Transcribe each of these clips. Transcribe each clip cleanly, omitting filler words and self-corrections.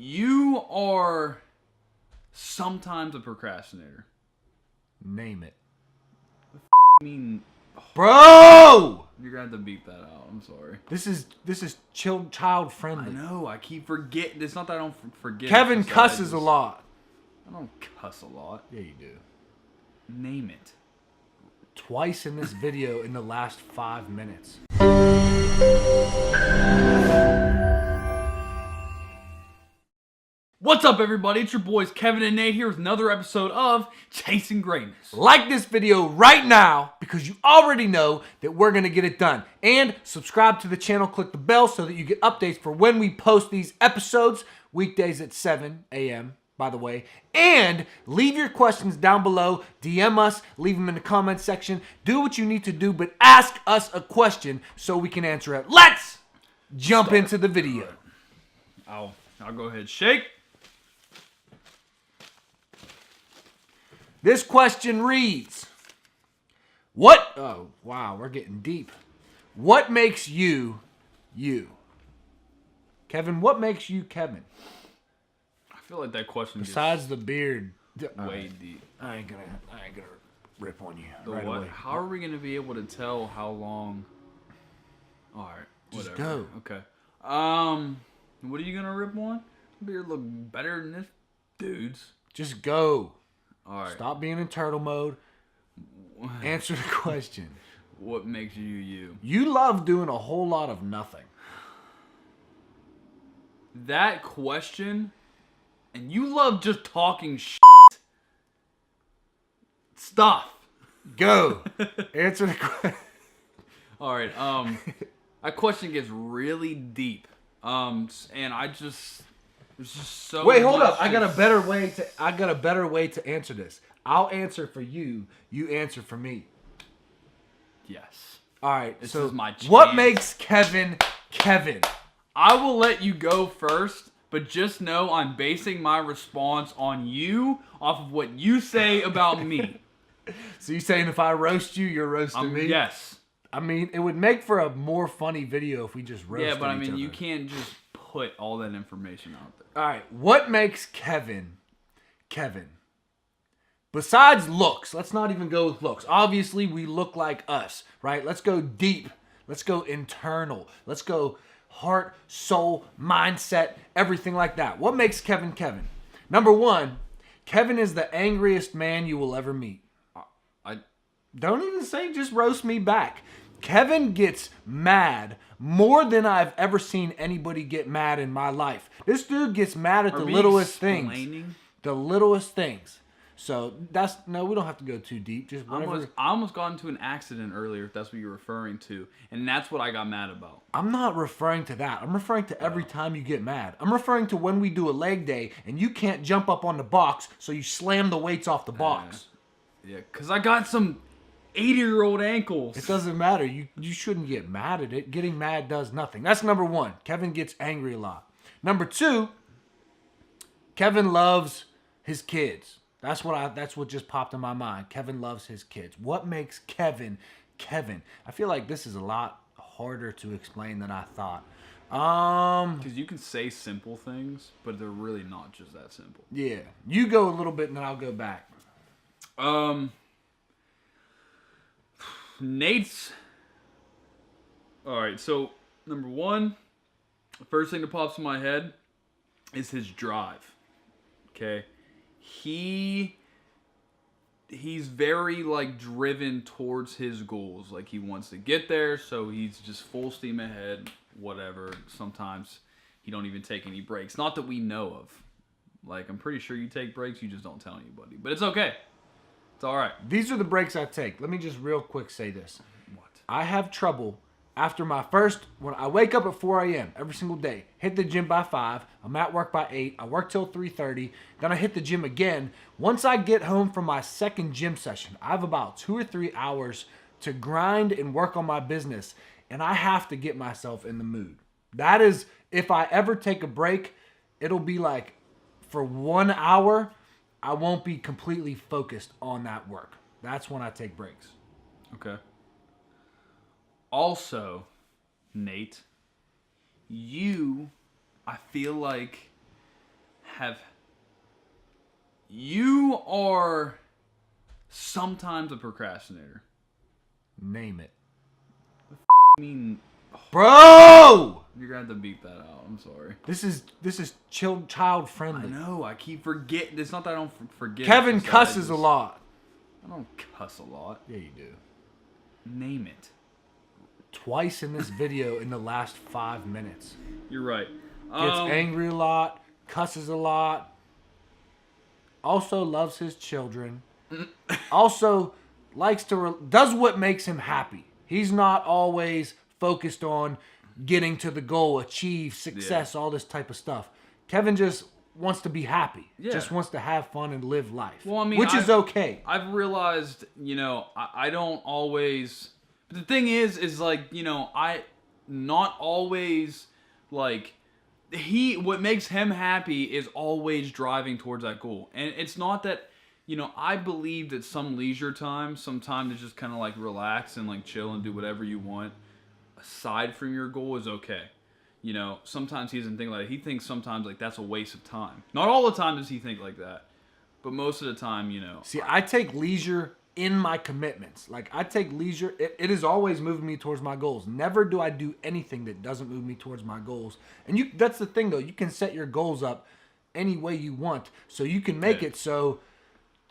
You are sometimes a procrastinator. Name it. I mean, bro, you're gonna have to beat that out. I'm sorry. This is child friendly. I know. I keep forgetting. It's not that I don't forget. Kevin cusses a lot. I don't cuss a lot. Yeah, you do. Name it. Twice in this video in the last 5 minutes. What's up, everybody? It's your boys Kevin and Nate here with another episode of Chasing Greatness. Like this video right now because you already know that we're going to get it done. And subscribe to the channel, click the bell so that you get updates for when we post these episodes. Weekdays at 7 a.m., by the way. And leave your questions down below. DM us, leave them in the comment section. Do what you need to do, but ask us a question so we can answer it. Let's jump into the video. I'll go ahead. Shake. This question reads, oh, wow, we're getting deep. What makes you, you? Kevin, what makes you Kevin? I feel like that question besides the beard, way deep. I ain't gonna rip on you right away. How are we gonna be able to tell how long? All right, just whatever. go. Okay. What are you gonna rip on? Beard look better than this dude's. Just go. All right. Stop being in turtle mode. Answer the question. What makes you you? You love doing a whole lot of nothing. That question, and you love just talking shit. Stuff. Go. Answer the question. All right. That question gets really deep. And I just. There's just so Wait, hold up. I got a better way to answer this. I'll answer for you. You answer for me. Yes. All right. This so is my chance. What makes Kevin Kevin? I will let you go first, but just know I'm basing my response on you off of what you say about me. So you saying if I roast you, you're roasting me? Yes. I mean, it would make for a more funny video if we just roasted each other. Yeah, but I mean, you can't just put all that information out there. All right, what makes Kevin Kevin? Besides looks, let's not even go with looks. Obviously, we look like us, right? Let's go deep. Let's go internal. Let's go heart, soul, mindset, everything like that. What makes Kevin Kevin? Number one, Kevin is the angriest man you will ever meet. I don't even say just roast me back. Kevin gets mad more than I've ever seen anybody get mad in my life. This dude gets mad at the littlest things. The littlest things. So no, we don't have to go too deep. Just whatever. I almost got into an accident earlier, if that's what you're referring to. And that's what I got mad about. I'm not referring to that. I'm referring to every time you get mad. I'm referring to when we do a leg day and you can't jump up on the box, so you slam the weights off the box. Yeah, because I got some 80-year-old ankles. It doesn't matter. You shouldn't get mad at it. Getting mad does nothing. That's number one. Kevin gets angry a lot. Number two, Kevin loves his kids. That's what just popped in my mind. Kevin loves his kids. What makes Kevin Kevin? I feel like this is a lot harder to explain than I thought. Because you can say simple things, but they're really not just that simple. Yeah. You go a little bit and then I'll go back. Nate's. Alright, so number one, the first thing that pops in my head is his drive. Okay? He's very like driven towards his goals. Like he wants to get there, so he's just full steam ahead, whatever. Sometimes he don't even take any breaks. Not that we know of. Like I'm pretty sure you take breaks, you just don't tell anybody. But it's okay. It's all right. These are the breaks I take. Let me just real quick say this. What? I have trouble after when I wake up at 4 a.m. every single day, hit the gym by 5, I'm at work by 8, I work till 3:30, then I hit the gym again. Once I get home from my second gym session, I have about 2 or 3 hours to grind and work on my business, and I have to get myself in the mood. That is, if I ever take a break, it'll be like for 1 hour, I won't be completely focused on that work. That's when I take breaks. Okay. Also, Nate, I feel like You are sometimes a procrastinator. Name it. I mean, bro, you're gonna have to beep that out. I'm sorry. This is child friendly. I know. I keep forgetting. It's not that I don't forget. Kevin cusses a lot. I don't cuss a lot. Yeah, you do. Name it. Twice in this video in the last 5 minutes. You're right. Gets angry a lot, cusses a lot. Also loves his children. Also likes to does what makes him happy. He's not always focused on getting to the goal, achieve success, all this type of stuff. Kevin just wants to be happy. Yeah. Just wants to have fun and live life. Well, I mean, which is okay. I've realized, I don't always. But the thing is like, I not always like. What makes him happy is always driving towards that goal. And it's not that, I believe that some leisure time, some time to just kind of like relax and like chill and do whatever you want aside from your goal is okay. Sometimes he doesn't think like that. He thinks sometimes like that's a waste of time. Not all the time does he think like that. But most of the time, See, I take leisure in my commitments. Like, I take leisure. It is always moving me towards my goals. Never do I do anything that doesn't move me towards my goals. And that's the thing, though. You can set your goals up any way you want. So you can make it so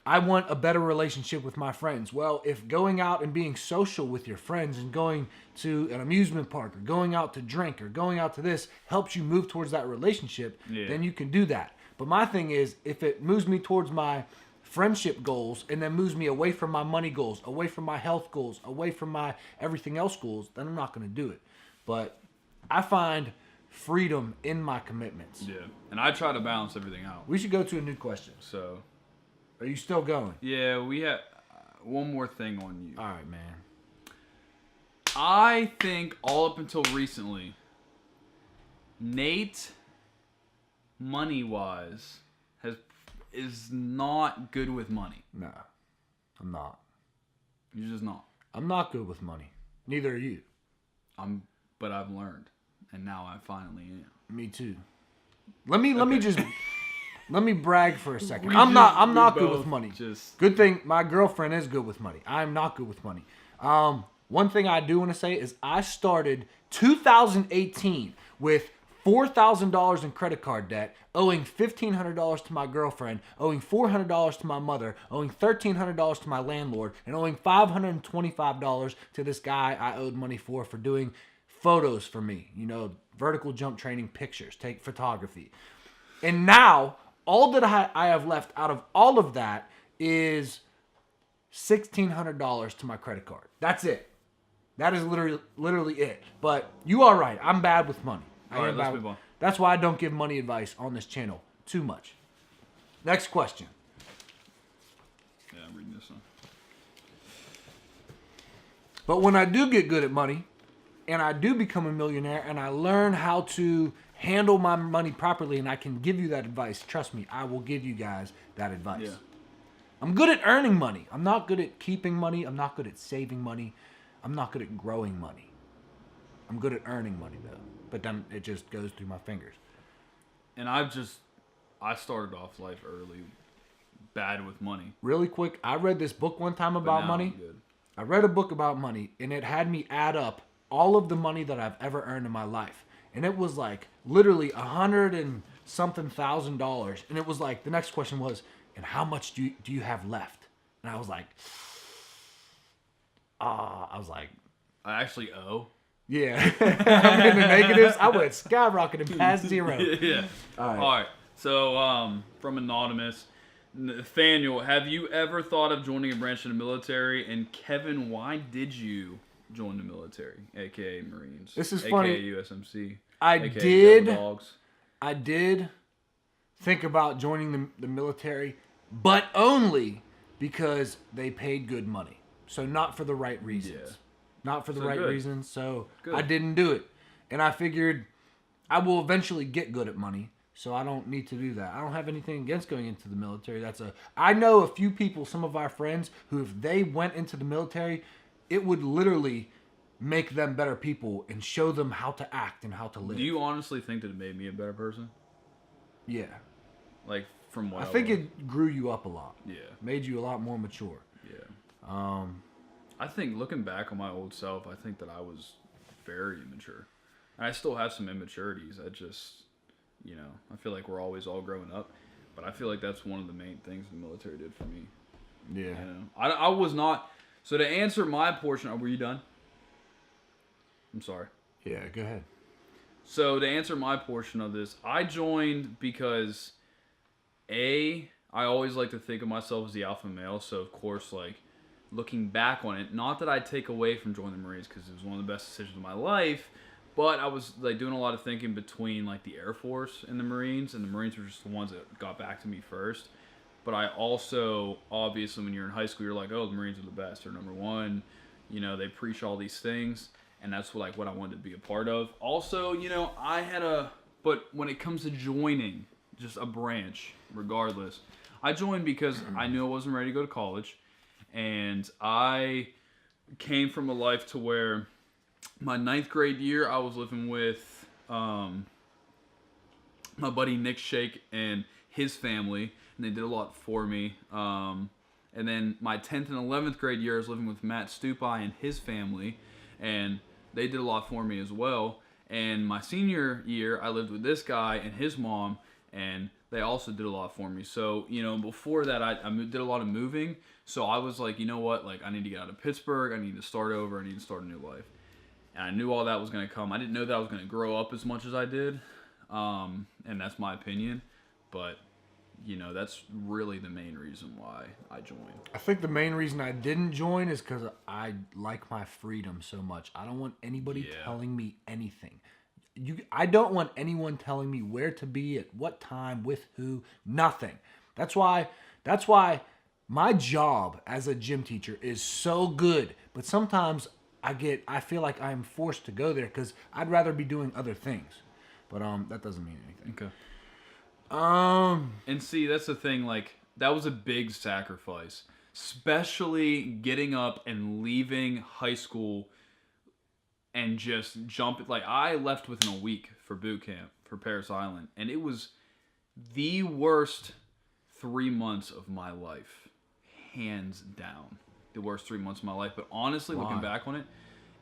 I want a better relationship with my friends. Well, if going out and being social with your friends and going to an amusement park or going out to drink or going out to this helps you move towards that relationship, then you can do that. But my thing is, if it moves me towards my friendship goals and then moves me away from my money goals, away from my health goals, away from my everything else goals, then I'm not going to do it. But I find freedom in my commitments. Yeah. And I try to balance everything out. We should go to a new question. So, are you still going? Yeah, we have one more thing on you. All right, man. I think all up until recently, Nate, money-wise, is not good with money. No, I'm not. You're just not. I'm not good with money. Neither are you. But I've learned, and now I finally am. Me too. Let me brag for a second. I'm not good with money. Good thing my girlfriend is good with money. I'm not good with money. One thing I do want to say is I started 2018 with $4,000 in credit card debt, owing $1,500 to my girlfriend, owing $400 to my mother, owing $1,300 to my landlord, and owing $525 to this guy I owed money for doing photos for me. Vertical jump training, pictures, take photography. And now, all that I have left out of all of that is $1,600 to my credit card. That's it. That is literally it. But you are right. I'm bad with money. All right, let's move on. That's why I don't give money advice on this channel too much. Next question. Yeah, I'm reading this one. But when I do get good at money, and I do become a millionaire, and I learn how to handle my money properly, and I can give you that advice, trust me, I will give you guys that advice. Yeah. I'm good at earning money. I'm not good at keeping money. I'm not good at saving money. I'm not good at growing money. I'm good at earning money, though. But then it just goes through my fingers. And I started off life early, bad with money. Really quick, I read this book one time about money. I read a book about money, and it had me add up all of the money that I've ever earned in my life. And it was like literally $100 and something thousand. And it was like, the next question was, and how much do you have left? And I was like, I actually owe. Yeah. I'm in the negatives. I went skyrocketing past zero. Yeah. All right. So, from Anonymous, Nathaniel, have you ever thought of joining a branch in the military? And Kevin, why did you join the military, aka Marines? This is AKA funny. USMC. I did think about joining the military, but only because they paid good money. So not for the right reasons. Yeah. Not for the right reasons, so I didn't do it. And I figured I will eventually get good at money, so I don't need to do that. I don't have anything against going into the military. I know a few people, some of our friends, who if they went into the military, it would literally make them better people and show them how to act and how to live. Do you honestly think that it made me a better person? Yeah. Like from what I think it grew you up a lot. Yeah. Made you a lot more mature. Yeah. I think looking back on my old self, I think that I was very immature. And I still have some immaturities. I just, I feel like we're always all growing up. But I feel like that's one of the main things the military did for me. Yeah. I was not. So to answer my portion, were you done? I'm sorry. Yeah, go ahead. So to answer my portion of this, I joined because I always like to think of myself as the alpha male. So of course, like looking back on it, not that I take away from joining the Marines because it was one of the best decisions of my life, but I was like doing a lot of thinking between like the Air Force and the Marines were just the ones that got back to me first. But I also, obviously, when you're in high school, you're like, oh, the Marines are the best. They're number one. They preach all these things. And that's what I wanted to be a part of. Also, but when it comes to joining just a branch, regardless, I joined because I knew I wasn't ready to go to college. And I came from a life to where my 9th grade year, I was living with my buddy Nick Shake and his family. And they did a lot for me. And then my 10th and 11th grade year, I was living with Matt Stupai and his family. And they did a lot for me as well. And my senior year, I lived with this guy and his mom, and they also did a lot for me. So, before that, I did a lot of moving. So I was like, you know what? Like, I need to get out of Pittsburgh. I need to start over. I need to start a new life. And I knew all that was going to come. I didn't know that I was going to grow up as much as I did. And that's my opinion. But that's really the main reason why I joined. I think the main reason I didn't join is because I like my freedom so much. I don't want anybody telling me anything. I don't want anyone telling me where to be at what time with who. Nothing. That's why my job as a gym teacher is so good. But sometimes I feel like I'm forced to go there because I'd rather be doing other things. But that doesn't mean anything. Okay. And see, that's the thing, like, that was a big sacrifice, especially getting up and leaving high school and just jumping. Like, I left within a week for boot camp for Parris Island, and it was the worst 3 months of my life, hands down, the worst 3 months of my life. But honestly, looking back on it,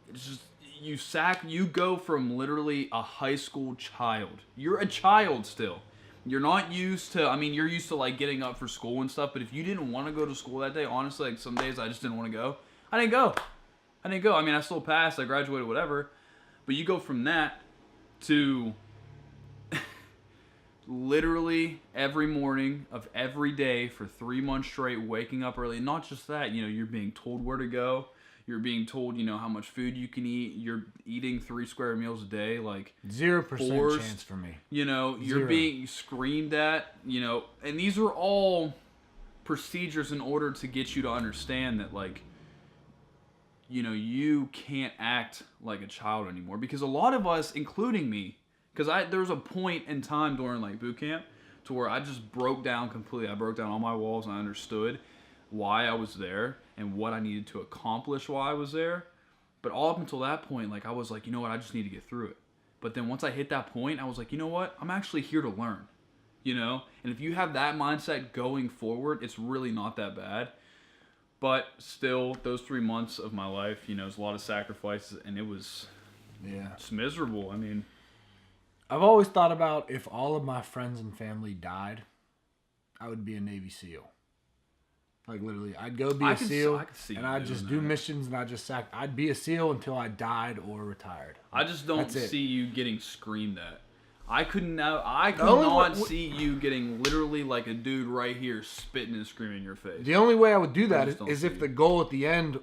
it's just, you go from literally a high school child. You're a child still. You're not used to, you're used to like getting up for school and stuff, but if you didn't want to go to school that day, honestly, like some days I just didn't want to go. I didn't go. I still passed, I graduated, whatever. But you go from that to literally every morning of every day for 3 months straight, waking up early. Not just that, you're being told where to go. You're being told, how much food you can eat. You're eating 3 square meals a day, like 0% chance for me. You're being screamed at, and these are all procedures in order to get you to understand that, like, you can't act like a child anymore. Because a lot of us, including me, because there was a point in time during like boot camp to where I just broke down completely. I broke down all my walls and I understood why I was there and what I needed to accomplish while I was there. But all up until that point, like, I was like, you know what, I just need to get through it. But then once I hit that point, I was like, you know what, I'm actually here to learn, And if you have that mindset going forward, it's really not that bad. But still, those 3 months of my life, it's a lot of sacrifices, and it was it's miserable. I've always thought about if all of my friends and family died, I would be a Navy SEAL. Like, literally, I'd go be a SEAL, and I'd just do missions, and I'd be a SEAL until I died or retired. I just don't see you getting screamed at. I could not see you getting literally like a dude right here spitting and screaming in your face. The only way I would do that is if the goal at the end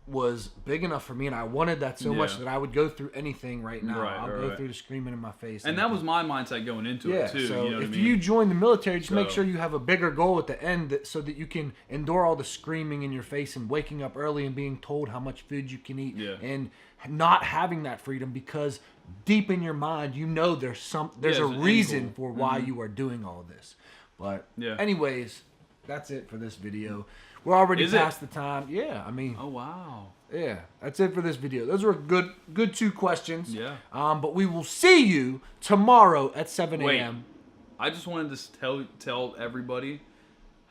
was big enough for me, and I wanted that so much that I would go through anything right now. I'll go through the screaming in my face. And that was my mindset going into it too. So if you join the military, just make sure you have a bigger goal at the end so that you can endure all the screaming in your face and waking up early and being told how much food you can eat and not having that freedom, because deep in your mind there's a reason for why you are doing all this. But anyways, that's it for this video. We're already past the time. Yeah, Oh, wow. Yeah, that's it for this video. Those were good 2 questions. Yeah. But we will see you tomorrow at 7 a.m. I just wanted to tell everybody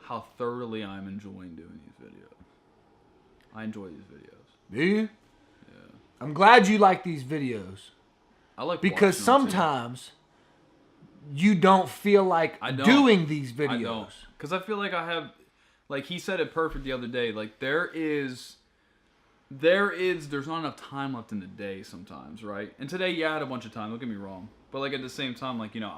how thoroughly I'm enjoying doing these videos. I enjoy these videos. Do you? Yeah. I'm glad you like these videos. I like because watching them, sometimes you don't feel like doing these videos. I don't. Because I feel like I have, like he said it perfect the other day. Like there's not enough time left in the day sometimes, right? And today, yeah, I had a bunch of time. Don't get me wrong. But like at the same time, like, you know,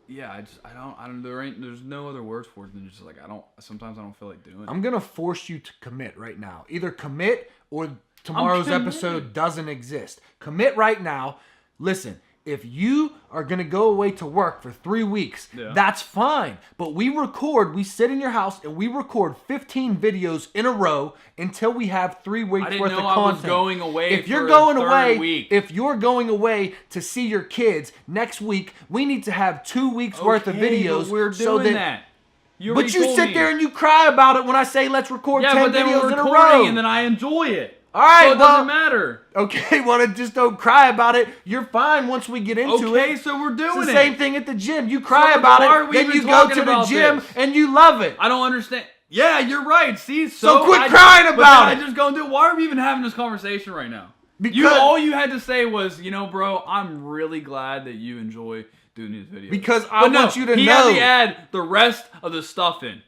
there's no other words for it than just like, sometimes I don't feel like doing it. I'm going to force you to commit right now. Either commit or tomorrow's episode doesn't exist. Commit right now. Listen, if you are going to go away to work for 3 weeks, that's fine. But we sit in your house and we record 15 videos in a row until we have 3 weeks worth of content. I was going away if you're for going the third away, week. If you're going away to see your kids next week, we need to have 2 weeks worth of videos. But we're doing that. But you sit there and you cry about it when I say let's record 10 but then videos we're in a row. And then I enjoy it. All right, so it doesn't matter. Okay, well, just don't cry about it. You're fine once we get into it. Okay, so we're doing it's the same thing at the gym. You cry about it, then you go to the gym and you love it. I don't understand. Yeah, you're right. See, so quit crying about it. I just go and do. Why are we even having this conversation right now? Because all you had to say was, you know, bro, I'm really glad that you enjoy doing these videos. Because I want you to know. He had to add the rest of the stuff in.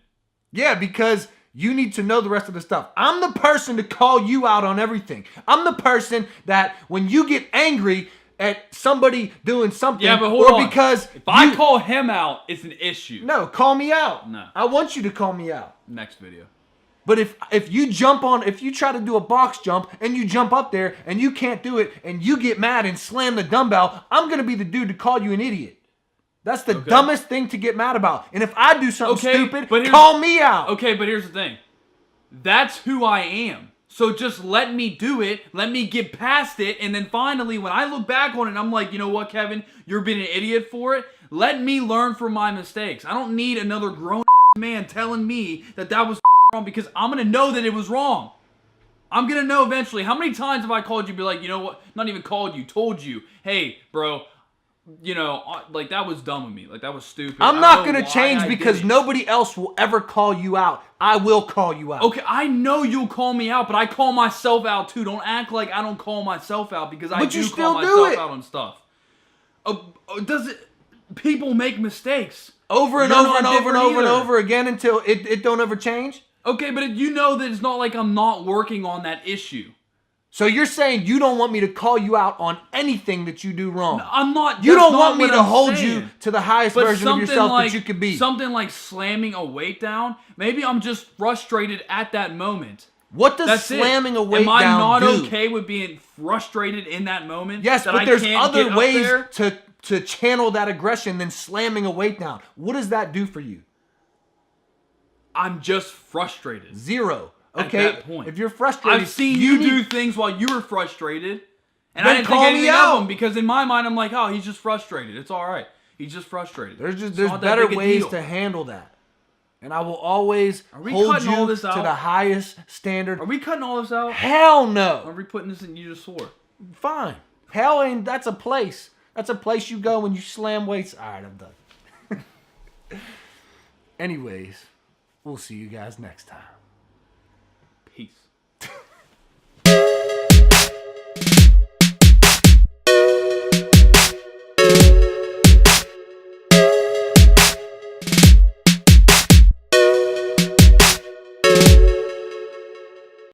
Yeah, because you need to know the rest of the stuff. I'm the person to call you out on everything. I'm the person that when you get angry at somebody doing something, but hold on. Because if I call him out, it's an issue. No, call me out. No. I want you to call me out. Next video. But if you try to do a box jump and you jump up there and you can't do it and you get mad and slam the dumbbell, I'm going to be the dude to call you an idiot. That's the dumbest thing to get mad about. And if I do something stupid, call me out. Okay, but here's the thing. That's who I am. So just let me do it. Let me get past it. And then finally, when I look back on it, I'm like, you know what, Kevin? You're being an idiot for it. Let me learn from my mistakes. I don't need another grown man telling me that was wrong because I'm going to know that it was wrong. I'm going to know eventually. How many times have I called you be like, you know what? Not even called you. Told you, hey, bro, you know, like that was dumb of me. Like that was stupid. I'm not going to change because nobody else will ever call you out. I will call you out. Okay, I know you'll call me out, but I call myself out too. Don't act like I don't call myself out because I do call myself out on stuff. People make mistakes. Over and over and over and over and over again until it don't ever change? Okay, but you know that it's not like I'm not working on that issue. So you're saying you don't want me to call you out on anything that you do wrong? No, I'm not. You don't want me to hold you to the highest version of yourself that you could be. Something like slamming a weight down. Maybe I'm just frustrated at that moment. What does slamming a weight down do? Am I not okay with being frustrated in that moment? Yes, but there's other ways to channel that aggression than slamming a weight down. What does that do for you? I'm just frustrated. Zero. Okay, at that point. If you're frustrated, I've seen you do things while you were frustrated, and I didn't think anything of them because in my mind I'm like, oh, he's just frustrated. It's all right. He's just frustrated. There's better ways to handle that, and I will always hold you to the highest standard. Are we cutting all this out? Hell no. Are we putting this in? You just swore. Fine. Hell ain't. That's a place. That's a place you go when you slam weights. All right, I'm done. Anyways, we'll see you guys next time.